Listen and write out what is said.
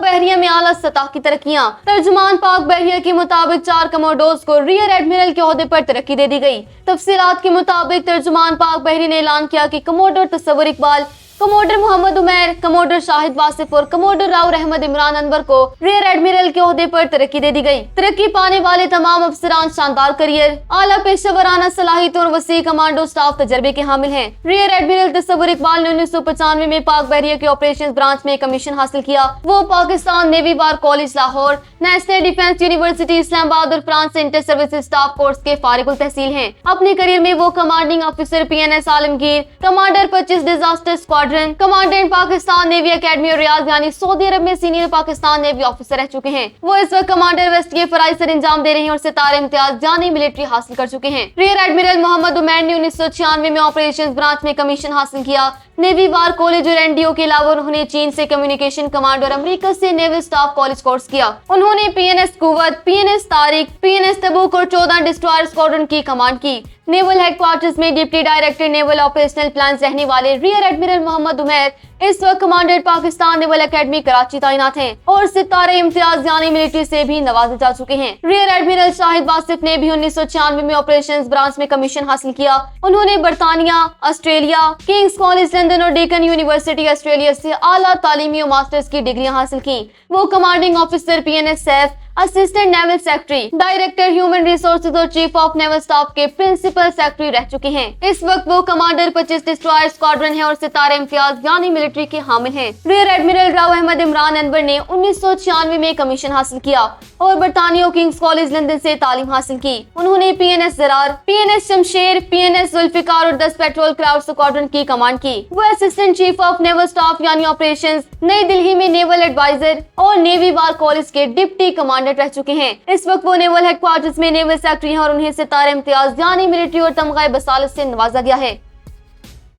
बहरिया में आला सतह की तरक्कियां। तर्जुमान पाक बहरिया के मुताबिक 4 कमोडोर्स को रियर एडमिरल के ओहदे पर तरक्की दे दी गई। तफसीलात के मुताबिक तर्जुमान पाक बहरी ने ऐलान किया कि कमोडोर तस्वुर इकबाल, कमोडर मोहम्मद उमैर, कमोडर शाहिद वासिफ और कमोडर राउर अहमद इमरान अनवर को रियर एडमिरल के ओहदे पर तरक्की दे दी गई। तरक्की पाने वाले तमाम अफसरान शानदार करियर, आला पेशेवराना सलाहियतों और वसी कमांडो स्टाफ तजर्बे के हामिल हैं। रियर एडमिरल तस्वुर इकबाल ने 1995 में पाक बहरिया के ऑपरेशन ब्रांच में कमीशन हासिल किया। वो Pakistan navy war college Lahore, national defence university Islamabad और France inter services staff course के फारिगुल तहसील हैं। अपने करियर में वो commanding officer PNS Alamgir, commander 25 disaster squadron, commandant Pakistan navy academy और रियाद यानी सऊदी अरब में सीनियर पाकिस्तान नेवी ऑफिसर रह चुके हैं। वो इस वक्त कमांडर वेस्ट के फराइज सर अंजाम दे रहे हैं और सितारे इम्तियाज जानी मिलिट्री हासिल कर चुके हैं। रियर एडमिरल मोहम्मद उमैर ने 1996 में ऑपरेशन ब्रांच में कमीशन हासिल किया। नेवी वार कॉलेज और NDO के अलावा उन्होंने चीन से कम्युनिकेशन कमांड और अमेरिका से नेवल स्टाफ कॉलेज कोर्स किया। उन्होंने PNS कुवत, PNS तारिक, PNS तबूक और 14 डिस्ट्रॉयर स्क्वाड्रन की कमांड की। नेवल हेडक्वार्टर्स में deputy director naval operational plan रहने वाले रियर एडमिरल मोहम्मद उमैर इस वक्त commander Pakistan naval academy Karachi तैनात हैं और सितारे इम्तियाज यानी मिलिट्री से भी नवाजे जा चुके हैं। रियर एडमिरल शाहिद वासिफ ने भी 1996 में ऑपरेशंस ब्रांच में कमीशन हासिल किया। उन्होंने बरतानिया, ऑस्ट्रेलिया, किंग्स कॉलेज लंदन और डेकन यूनिवर्सिटी ऑस्ट्रेलिया से आला तालीमी और मास्टर्स की डिग्रियां हासिल की। वो commanding officer PNS Saif, assistant naval secretary, director human resources और चीफ ऑफ नेवल स्टाफ के प्रिंसिपल सेक्रेटरी रह चुके हैं। इस वक्त वो कमांडर 25 डिस्ट्रॉयर स्क्वाड्रन है और सितारे इम्तियाज यानी मिलिट्री के हामिल हैं। रियर एडमिरल राव अहमद इमरान अनवर ने 1996 में कमीशन हासिल किया और बरतानिया किंग्स कॉलेज लंदन से तालीम हासिल की। उन्होंने PNS Zarar, PNS Shamsher, PNS Zulfikar और 10 पेट्रोल क्राउड स्क्वाड्रन की कमांड की। वो assistant chief of naval staff यानी ऑपरेशंस नई दिल्ली में नेवल एडवाइजर और नेवी वार कॉलेज के डिप्टी कमांडर रह चुके हैं। इस वक्त वो नेवल हेडक्वार्टर्स में नेवल सेक्रेटरी हैं और उन्हें सितारे इम्तियाज यानी मिलिट्री और तमगा बसालत से नवाजा गया है।